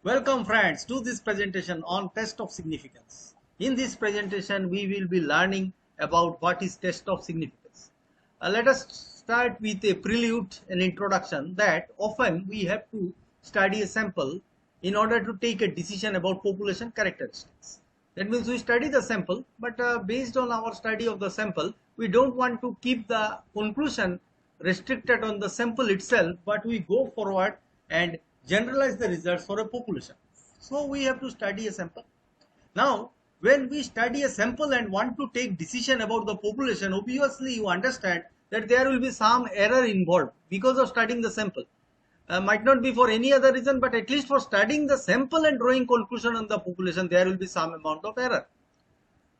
Welcome friends to this presentation on test of significance. In this presentation we will be learning about what is test of significance. Let us start with a prelude, an introduction that often we have to study a sample in order to take a decision about population characteristics. That means we study the sample, but based on our study of the sample, we don't want to keep the conclusion restricted on the sample itself, but we go forward and generalize the results for a population. So we have to study a sample. Now, when we study a sample and want to take decision about the population, obviously you understand that there will be some error involved because of studying the sample. Might not be for any other reason, but at least for studying the sample and drawing conclusion on the population, there will be some amount of error.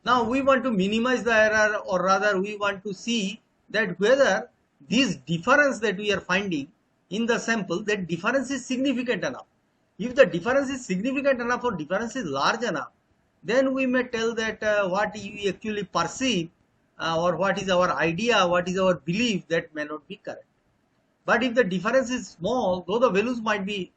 Now we want to minimize the error, or rather we want to see that whether this difference that we are finding in the sample, that difference is significant enough. If the difference is significant enough or difference is large enough, then we may tell that what we actually perceive or what is our idea, what is our belief, that may not be correct. But if the difference is small, though the values might be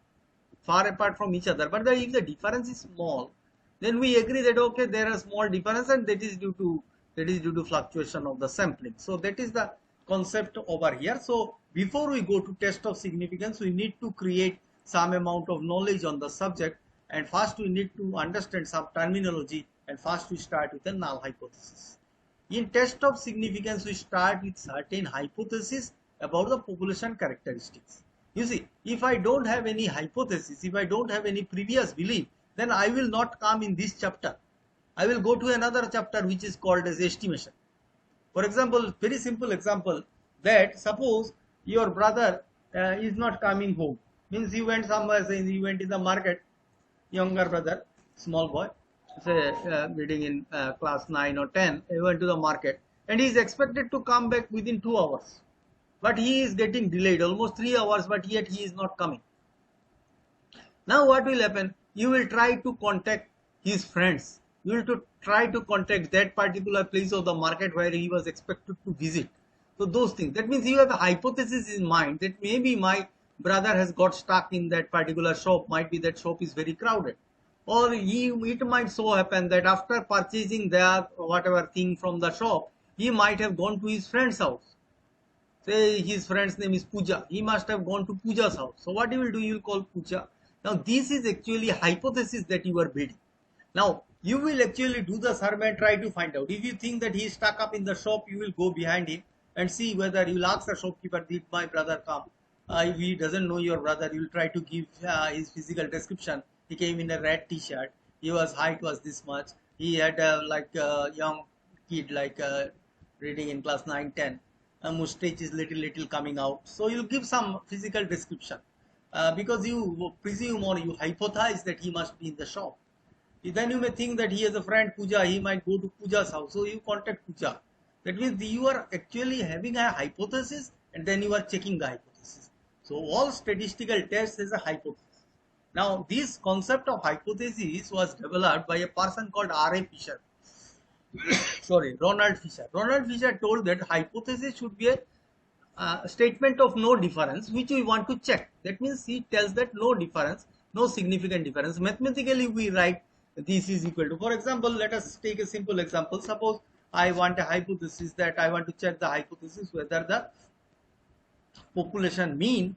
far apart from each other, but if the difference is small, then we agree that okay, there are small difference and that is due to fluctuation of the sampling. So that is the concept over here. So before we go to test of significance, we need to create some amount of knowledge on the subject, and first we need to understand some terminology, and first we start with a null hypothesis. In test of significance, we start with certain hypothesis about the population characteristics. You see, if I don't have any hypothesis, if I don't have any previous belief, then I will not come in this chapter. I will go to another chapter which is called as estimation. For example, very simple example, that suppose your brother is not coming home. Means you went somewhere, say you went in the market, younger brother, small boy, say reading in class 9 or 10, he went to the market and he is expected to come back within 2 hours. But he is getting delayed almost 3 hours, but yet he is not coming. Now what will happen? You will try to contact his friends. You will try to contact that particular place of the market where he was expected to visit. So those things. That means you have a hypothesis in mind that maybe my brother has got stuck in that particular shop. Might be that shop is very crowded. Or it might so happen that after purchasing that whatever thing from the shop, he might have gone to his friend's house. Say his friend's name is Pooja. He must have gone to Pooja's house. So what you will do, you will call Pooja. Now this is actually a hypothesis that you are building. Now you will actually do the survey and try to find out. If you think that he is stuck up in the shop, you will go behind him and see whether you will ask the shopkeeper, did my brother come? If he doesn't know your brother, you will try to give his physical description. He came in a red t-shirt. His height was this much. He had like a young kid, like reading in class 9, 10. A mustache is little coming out. So you give some physical description because you presume or you hypothesize that he must be in the shop. Then you may think that he has a friend Pooja, he might go to Pooja's house. So you contact Pooja. That means you are actually having a hypothesis and then you are checking the hypothesis. So all statistical tests is a hypothesis. Now this concept of hypothesis was developed by a person called R.A. Fisher. Sorry, Ronald Fisher. Ronald Fisher told that hypothesis should be a statement of no difference which we want to check. That means he tells that no difference, no significant difference. Mathematically we write this is equal to, for example, let us take a simple example. Suppose I want a hypothesis, that I want to check the hypothesis whether the population mean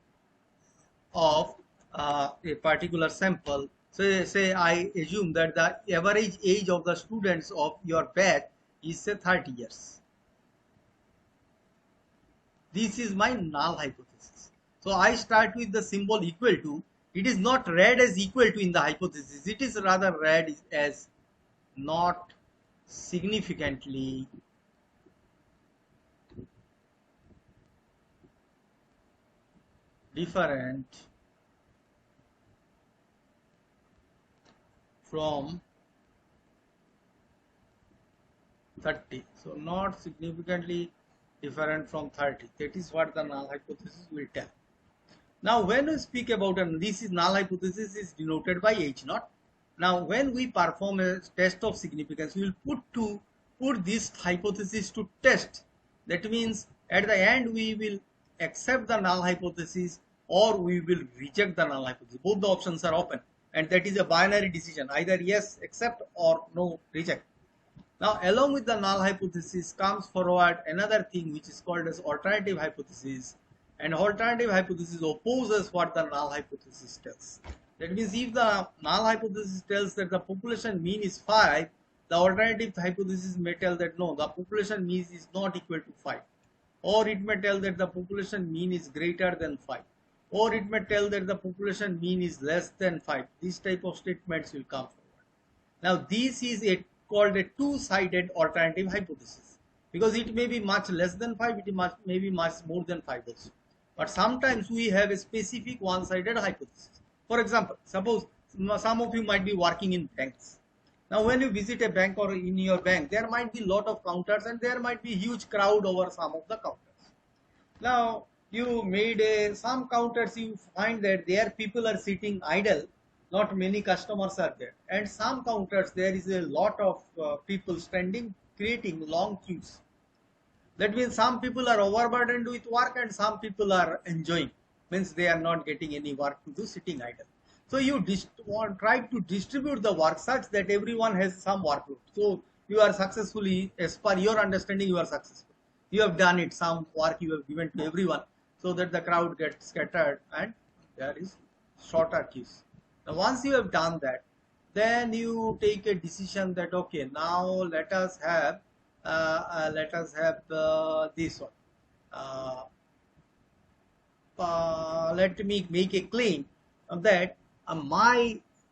of a particular sample. So say I assume that the average age of the students of your batch is say 30 years. This is my null hypothesis. So I start with the symbol equal to. It is not read as equal to in the hypothesis. It is rather read as not significantly different from 30. So not significantly different from 30. That is what the null hypothesis will tell. Now when we speak about, and this is null hypothesis is denoted by H naught. Now when we perform a test of significance, we will put this hypothesis to test. That means at the end we will accept the null hypothesis or we will reject the null hypothesis. Both the options are open. and that is a binary decision, either yes, accept, or no, reject. Now, along with the null hypothesis comes forward another thing which is called as alternative hypothesis, and alternative hypothesis opposes what the null hypothesis tells. That means if the null hypothesis tells that the population mean is 5, the alternative hypothesis may tell that no, the population mean is not equal to 5, or it may tell that the population mean is greater than 5, or it may tell that the population mean is less than 5. These type of statements will come forward. Now, this is called a two-sided alternative hypothesis, because it may be much less than 5, it may be much more than 5 also. But sometimes we have a specific one-sided hypothesis. For example, suppose some of you might be working in banks. Now, when you visit a bank or in your bank, there might be a lot of counters and there might be huge crowd over some of the counters. Now, you made some counters, you find that there people are sitting idle, not many customers are there, and some counters there is a lot of people standing, creating long queues. That means some people are overburdened with work and some people are enjoying, means they are not getting any work to do, sitting idle. So you try to distribute the work such that everyone has some workload. So you are successfully, as per your understanding, you are successful. You have done it, some work you have given to everyone, so that the crowd gets scattered and there is shorter queues. Now, once you have done that, then you take a decision that okay, now let us have this one. Let me make a claim that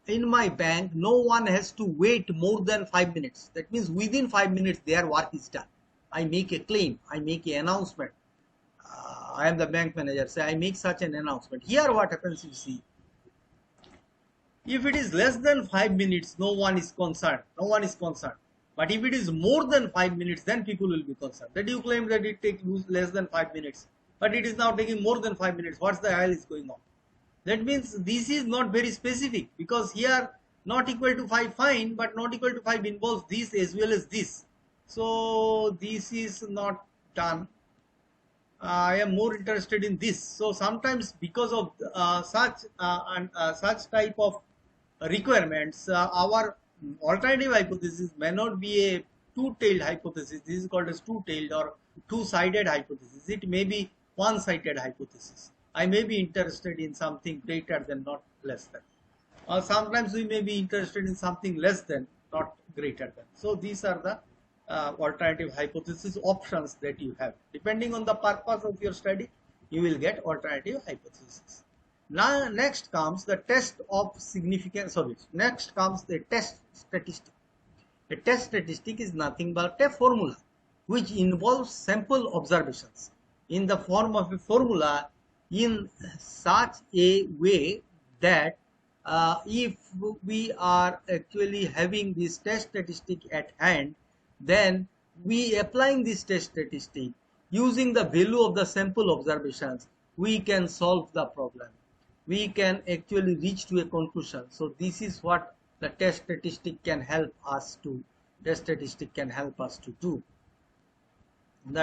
in my bank no one has to wait more than 5 minutes. That means within 5 minutes their work is done. I make a claim, I make an announcement. I am the bank manager, say I make such an announcement. Here what happens, you see, if it is less than 5 minutes, no one is concerned. But if it is more than 5 minutes, then people will be concerned. That you claim that it takes less than 5 minutes, but it is now taking more than 5 minutes. What's the hell is going on? That means this is not very specific, because here not equal to 5 fine, but not equal to 5 involves this as well as this. So this is not done. I am more interested in this. So sometimes because of such type of requirements, our alternative hypothesis may not be a two-tailed hypothesis. This is called as two-tailed or two-sided hypothesis. It may be one-sided hypothesis. I may be interested in something greater than, not less than. Or sometimes we may be interested in something less than, not greater than. So these are the alternative hypothesis options that you have. Depending on the purpose of your study, you will get alternative hypothesis. Now, next comes the test of significance. Next comes the test statistic. A test statistic is nothing but a formula which involves sample observations in the form of a formula in such a way that if we are actually having this test statistic at hand, then we applying this test statistic using the value of the sample observations, we can solve the problem. We can actually reach to a conclusion. So this is what the test statistic can help us to. The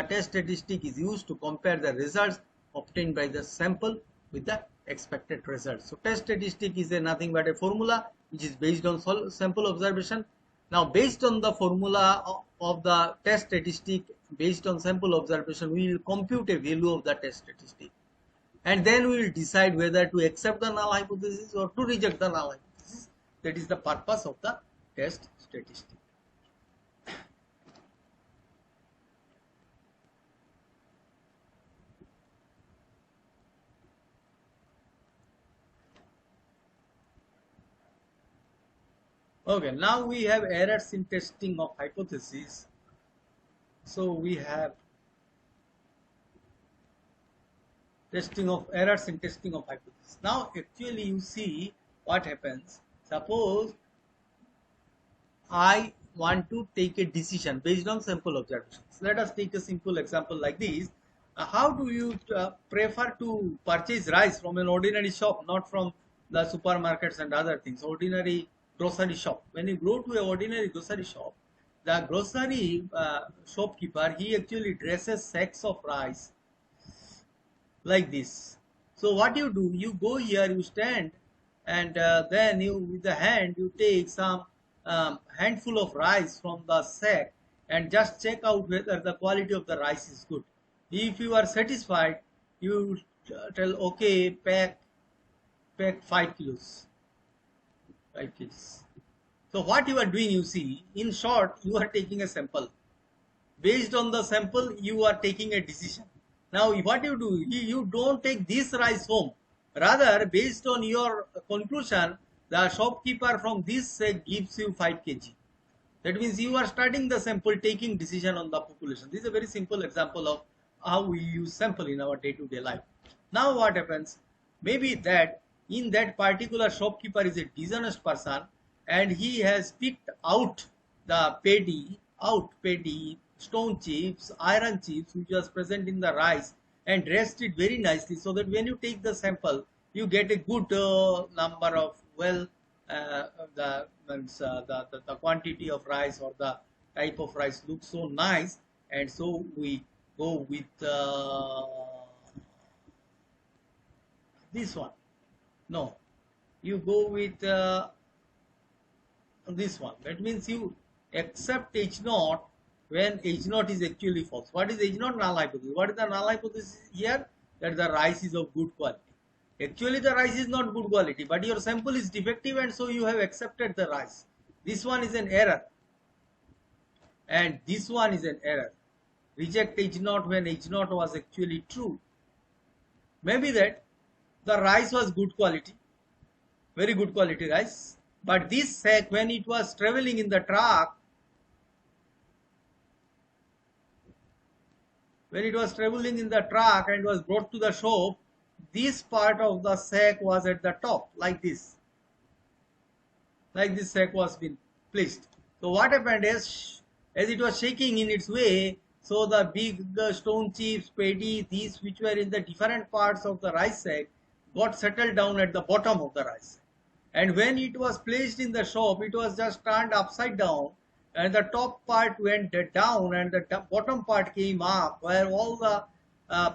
test statistic is used to compare the results obtained by the sample with the expected results. So test statistic is nothing but a formula which is based on sample observation. Now, based on the formula of the test statistic, based on sample observation, we will compute a value of the test statistic, and then we will decide whether to accept the null hypothesis or to reject the null hypothesis. That is the purpose of the test statistic. Okay, now we have errors in testing of hypotheses. So we have errors in testing of hypotheses. Now actually you see what happens. Suppose I want to take a decision based on sample observations. Let us take a simple example like this. How do you prefer to purchase rice from an ordinary shop, not from the supermarkets and other things, ordinary grocery shop? When you go to an ordinary grocery shop, the grocery shopkeeper, he actually dresses sacks of rice like this. So what you do, you go here, you stand and then you with the hand you take some handful of rice from the sack and just check out whether the quality of the rice is good. If you are satisfied, you tell okay, pack 5 kilos, 5 kgs. So what you are doing, you see, in short, you are taking a sample. Based on the sample, you are taking a decision. Now, what you do, you don't take this rice home. Rather, based on your conclusion, the shopkeeper from this sack gives you 5 kg. That means you are studying the sample, taking decision on the population. This is a very simple example of how we use sample in our day-to-day life. Now what happens? Maybe that in that particular shopkeeper is a dishonest person and he has picked out the paddy, stone chips, iron chips which was present in the rice and dressed it very nicely so that when you take the sample, you get a good number of the quantity of rice or the type of rice looks so nice, and so we go with this one. No, you go with this one. That means you accept H naught when H naught is actually false. What is H naught? Null hypothesis. What is the null hypothesis here? That the rice is of good quality. Actually the rice is not good quality, but your sample is defective and so you have accepted the rice. This one is an error and this one is an error. Reject H naught when H naught was actually true. Maybe that the rice was good quality, very good quality rice, but this sack when it was traveling in the truck, and was brought to the shop, this part of the sack was at the top like this sack was been placed. So what happened is, as it was shaking in its way, so the big stone chips, paddy, these which were in the different parts of the rice sack got settled down at the bottom of the rice, and when it was placed in the shop, it was just turned upside down and the top part went down and the bottom part came up, where all the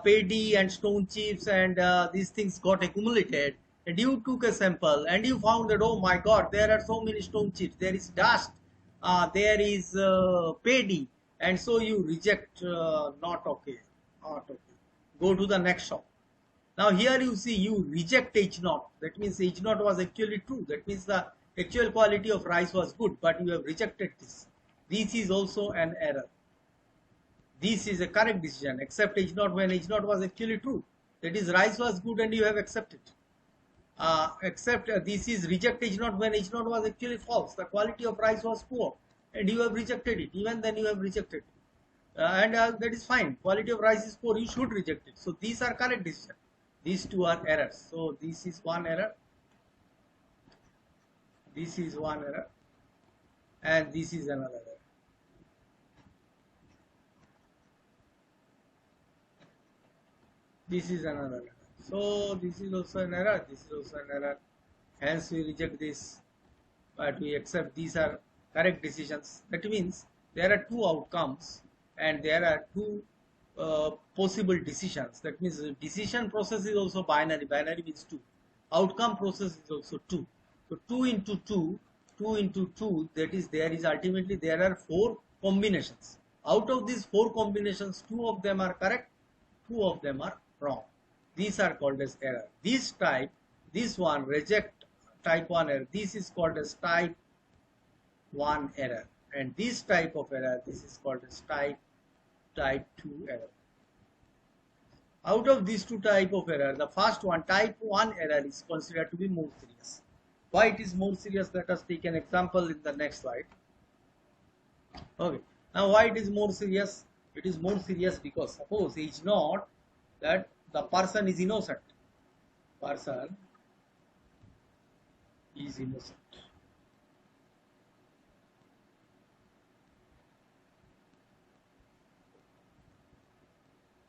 paddy and stone chips and these things got accumulated, and you took a sample and you found that, oh my god, there are so many stone chips, there is dust, there is paddy, and so you reject, not okay, go to the next shop. Now here you see you reject H naught, that means H naught was actually true, that means the actual quality of rice was good, but you have rejected this. This is also an error. This is a correct decision. Accept H naught when H naught was actually true. That is, rice was good and you have accepted. This is reject H naught when H naught was actually false. The quality of rice was poor and you have rejected it. Even then you have rejected it. That is fine. Quality of rice is poor. You should reject it. So these are correct decisions. These two are errors. So this is one error. This is one error. And this is another error. This is another error. So this is also an error. This is also an error. Hence we reject this, but we accept these are correct decisions. That means there are two outcomes and there are two possible decisions. That means the decision process is also binary. Binary means 2. Outcome process is also 2. So 2 into 2, 2 into 2, that is, there is ultimately there are 4 combinations. Out of these 4 combinations, 2 of them are correct, 2 of them are wrong. These are called as error. This type, this one, reject type 1 error, this is called as type 1 error. And this type of error, this is called as type 2 error. Out of these two type of error, the first one, type 1 error, is considered to be more serious. Why it is more serious? Let us take an example in the next slide. Okay. Now why it is more serious? It is more serious because suppose H naught that the person is innocent. Person is innocent.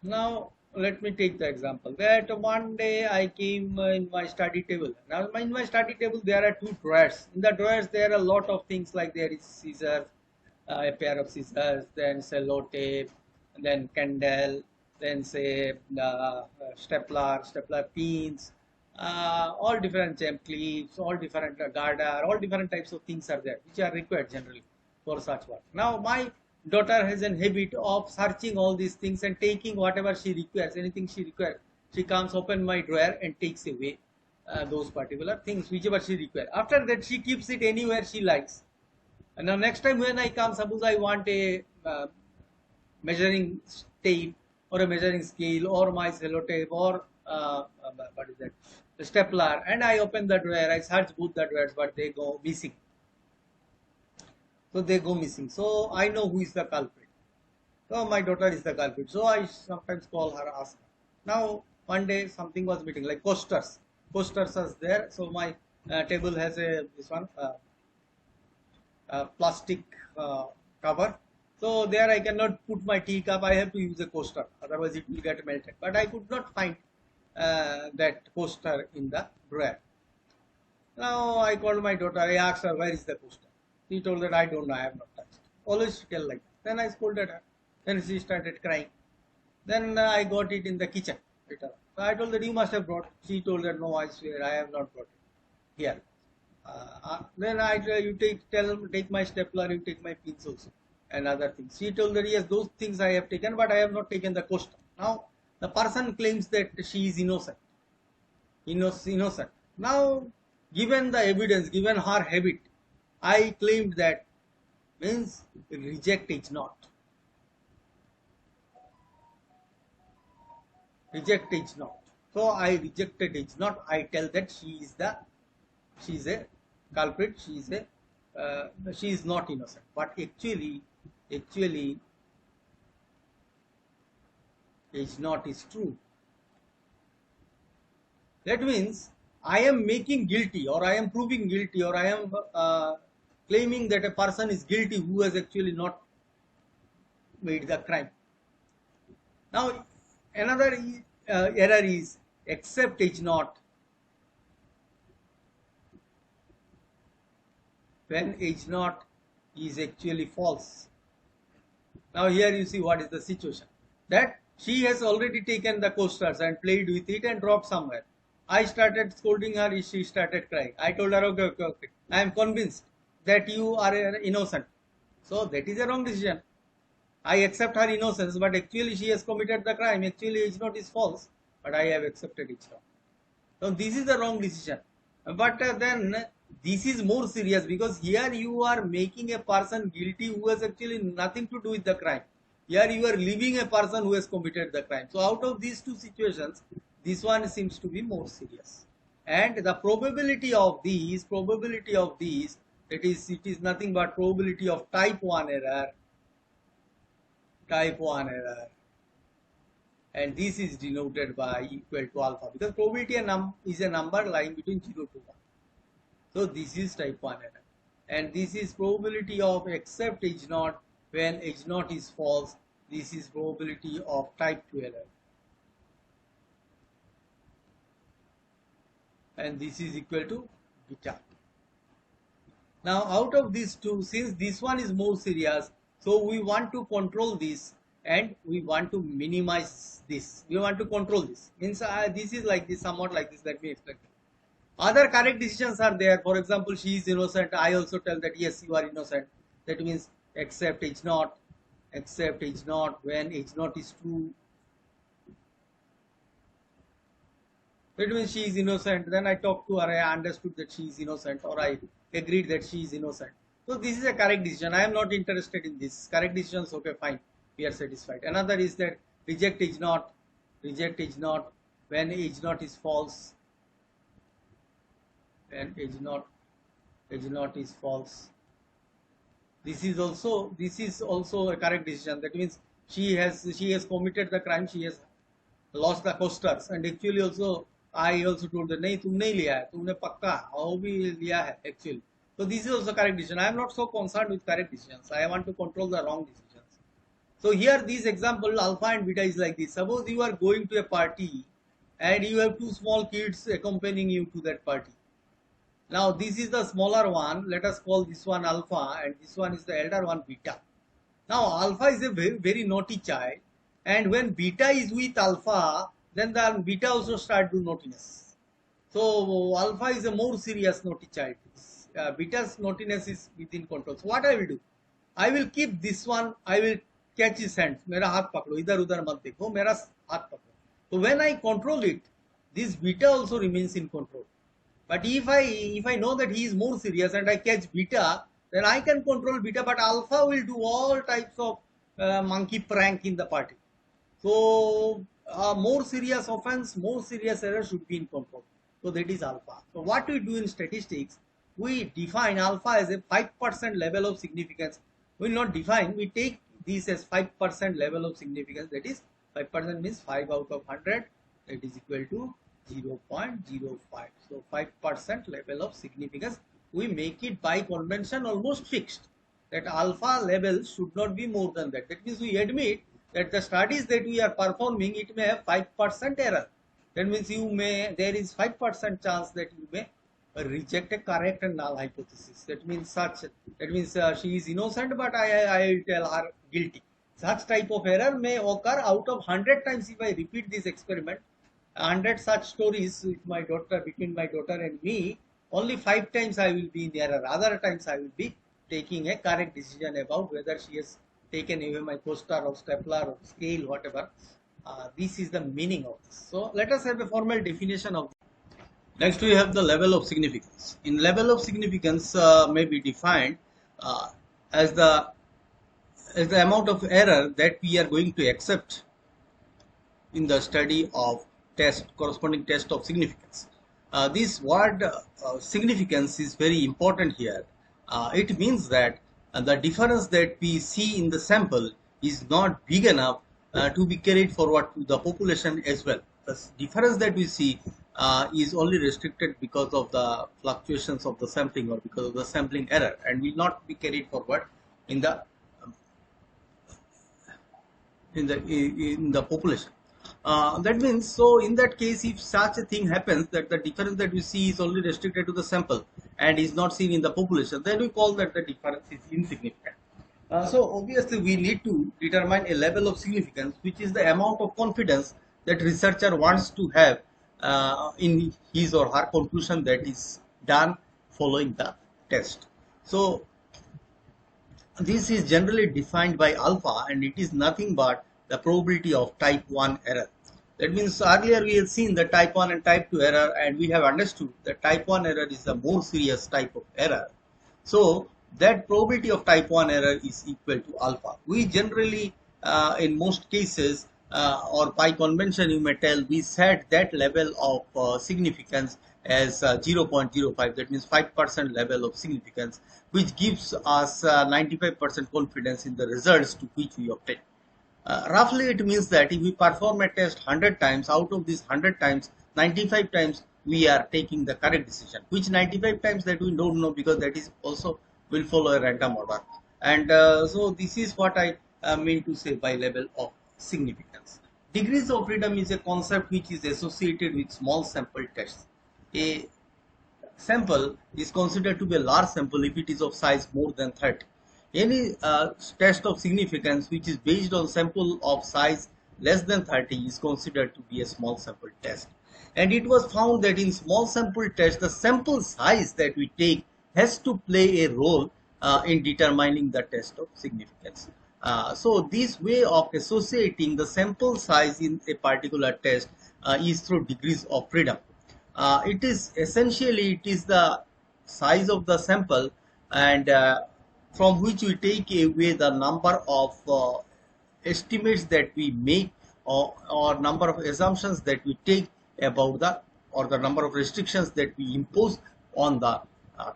Now let me take the example that one day I came in my study table. Now in my study table there are 2 drawers. In the drawers there are a lot of things, like there is scissors, a pair of scissors, then sellotape, then candle, then say stapler pins, all different gem clips, all different garter, all different types of things are there which are required generally for such work. Now my daughter has an habit of searching all these things and taking whatever she requires, anything she requires. She comes open my drawer and takes away those particular things whichever she requires. After that she keeps it anywhere she likes. And now next time when I come, suppose I want a measuring tape or a measuring scale or my sellotape or what is that, the stapler, and I open the drawer, I search both the drawers, but they go missing. So they go missing. So I know who is the culprit. So my daughter is the culprit. So I sometimes call her, ask her. Now one day something was meeting like coasters. Coasters are there. So my table has a this one plastic cover. So there I cannot put my teacup. I have to use a coaster. Otherwise it will get melted. But I could not find that coaster in the drawer. Now I called my daughter. I asked her, where is the coaster? She told that I don't know. I have not touched. Always she tell like that. Then I scolded her. Then she started crying. Then I got it in the kitchen. So I told that you must have brought. She told that no, I swear I have not brought it here. Then I you take my stapler, you take my pins also and other things. She told that yes, those things I have taken, but I have not taken the coaster. Now the person claims that she is innocent. Innocent. Now given the evidence, given her habit, I claimed that means reject is not. Reject is not. So I rejected is not. I tell that she is a culprit. She is not innocent. But actually is not is true. That means I am making guilty, or I am proving guilty, or I am claiming that a person is guilty who has actually not made the crime. Now another error is except is not when is not is actually false. Now here you see what is the situation, that she has already taken the coasters and played with it and dropped somewhere. I started scolding her, she started crying. I told her, okay. I am convinced that you are innocent. So that is a wrong decision. I accept her innocence, but actually she has committed the crime. Actually it's not is false, but I have accepted it wrong. So this is the wrong decision. But then this is more serious, because here you are making a person guilty who has actually nothing to do with the crime. Here you are leaving a person who has committed the crime. So out of these two situations, this one seems to be more serious. And the probability of these, it is nothing but probability of type 1 error. And this is denoted by equal to alpha, because probability is a number lying between 0 to 1. So this is type 1 error. And this is probability of except H naught when H naught is false. This is probability of type 2 error. And this is equal to beta. Now out of these two, since this one is more serious, so we want to control this and we want to minimize this. We want to control this. Means this is like this, somewhat like this. Let me explain. Other correct decisions are there. For example, she is innocent. I also tell that yes, you are innocent. That means except H naught when H naught is true. That means she is innocent. Then I talked to her. I understood that she is innocent, or I agreed that she is innocent. So this is a correct decision. I am not interested in this. Correct decisions, okay, fine. We are satisfied. Another is that reject H naught when H naught is false. When H naught is false. This is also a correct decision. That means she has committed the crime. She has lost the coasters, and actually also I also told that नहीं तुमने ही लिया है, तुमने पक्का और भी लिया है actually. So this is also correct decision. I am not so concerned with correct decisions. I want to control the wrong decisions. So here this example alpha and beta is like this. Suppose you are going to a party and you have two small kids accompanying you to that party. Now this is the smaller one. Let us call this one alpha and this one is the elder one beta. Now alpha is a very, very naughty child, and when beta is with alpha, then the beta also start do naughtiness. So alpha is a more serious naughty child. Beta's naughtiness is within control. So what I will do? I will keep this one. I will catch his hands. मेरा हाथ पकड़ो, इधर उधर मत देखो, मेरा हाथ पकड़ो. So when I control it, this beta also remains in control. But if I know that he is more serious and I catch beta, then I can control beta. But alpha will do all types of monkey prank in the party. So more serious offense, more serious error should be in control. So that is alpha. So what we do in statistics, we define alpha as a 5% level of significance. We will not define, we take this as 5% level of significance. That is 5% means 5 out of 100. That is equal to 0.05. So 5% level of significance. We make it by convention almost fixed. That alpha level should not be more than that. That means we admit that the studies that we are performing, it may have 5% error. That means there is 5% chance that you may reject a correct and null hypothesis. That means she is innocent, but I tell her guilty. Such type of error may occur out of 100 times if I repeat this experiment. 100 such stories with my daughter, between my daughter and me, only 5 times I will be in error. Other times I will be taking a correct decision about whether she has taken away my poster or stapler or scale, whatever. This is the meaning of this. So let us have a formal definition of this. Next we have the level of significance. In level of significance may be defined as the amount of error that we are going to accept in the study of corresponding test of significance. This word significance is very important here. It means that the difference that we see in the sample is not big enough to be carried forward to the population as well. The difference that we see is only restricted because of the fluctuations of the sampling or because of the sampling error, and will not be carried forward in the population. That means, so in that case, if such a thing happens that the difference that we see is only restricted to the sample and is not seen in the population, then we call that the difference is insignificant. So obviously we need to determine a level of significance, which is the amount of confidence that researcher wants to have in his or her conclusion that is done following the test. So this is generally defined by alpha, and it is nothing but the probability of type 1 error. That means earlier we have seen the type 1 and type 2 error, and we have understood that type 1 error is a more serious type of error. So that probability of type 1 error is equal to alpha. We generally in most cases or by convention you may tell, we set that level of significance as 0.05, that means 5% level of significance, which gives us 95% confidence in the results to which we obtain. Roughly it means that if we perform a test 100 times, out of these 100 times, 95 times we are taking the correct decision. Which 95 times, that we don't know, because that is also will follow a random order. And so this is what I mean to say by level of significance. Degrees of freedom is a concept which is associated with small sample tests. A sample is considered to be a large sample if it is of size more than 30. Any test of significance which is based on sample of size less than 30 is considered to be a small sample test. And it was found that in small sample tests, the sample size that we take has to play a role in determining the test of significance. So this way of associating the sample size in a particular test is through degrees of freedom. It is the size of the sample, and from which we take away the number of estimates that we make, or number of assumptions that we take about the number of restrictions that we impose on the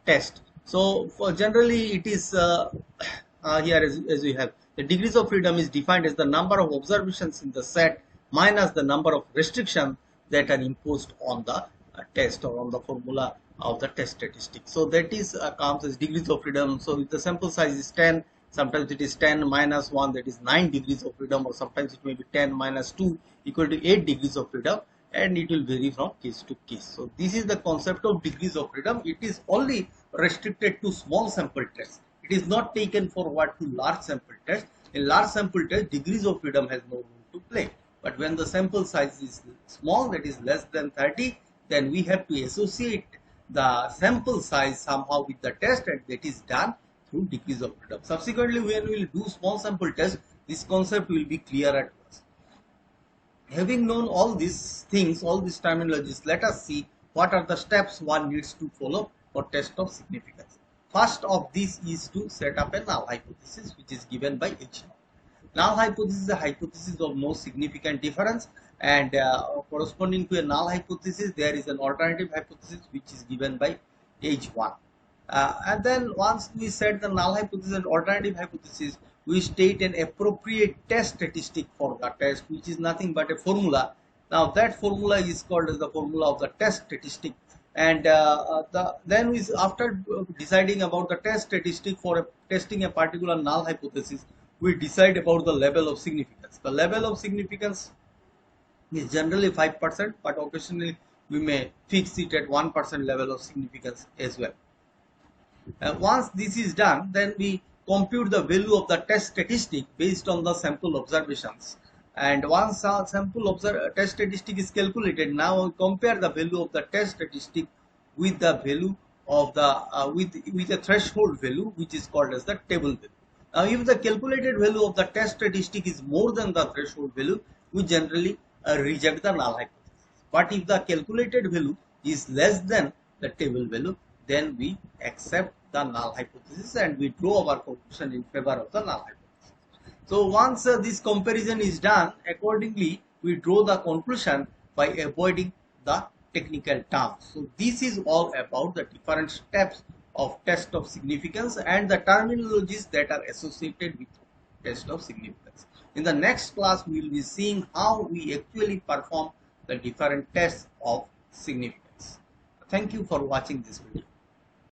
test. So generally it is here as we have, the degrees of freedom is defined as the number of observations in the set minus the number of restrictions that are imposed on the test or on the formula of the test statistics. So that is comes as degrees of freedom. So if the sample size is 10, sometimes it is 10 minus 1, that is 9 degrees of freedom, or sometimes it may be 10 minus 2 equal to 8 degrees of freedom, and it will vary from case to case. So this is the concept of degrees of freedom. It is only restricted to small sample tests. It is not taken forward to large sample tests. In large sample test, degrees of freedom has no role to play. But when the sample size is small, that is less than 30, then we have to associate the sample size somehow with the test, and that is done through decrease of freedom. Subsequently, when we will do small sample test, this concept will be clearer to us. Having known all these things, all these terminologies, let us see what are the steps one needs to follow for test of significance. First of these is to set up a null hypothesis, which is given by H. Null hypothesis is a hypothesis of no significant difference, and corresponding to a null hypothesis, there is an alternative hypothesis which is given by H1. And then once we set the null hypothesis and alternative hypothesis, we state an appropriate test statistic for the test, which is nothing but a formula. Now that formula is called as the formula of the test statistic, and then we, after deciding about the test statistic for testing a particular null hypothesis, we decide about the level of significance. The level of significance is generally 5%, but occasionally we may fix it at 1% level of significance as well. Once this is done, then we compute the value of the test statistic based on the sample observations. And once our test statistic is calculated, now we compare the value of the test statistic with the value of the with a threshold value, which is called as the table value. Now, if the calculated value of the test statistic is more than the threshold value, we generally reject the null hypothesis. But if the calculated value is less than the table value, then we accept the null hypothesis and we draw our conclusion in favor of the null hypothesis. So once this comparison is done, accordingly we draw the conclusion by avoiding the technical terms. So this is all about the different steps of test of significance and the terminologies that are associated with test of significance. In the next class, we will be seeing how we actually perform the different tests of significance. Thank you for watching this video.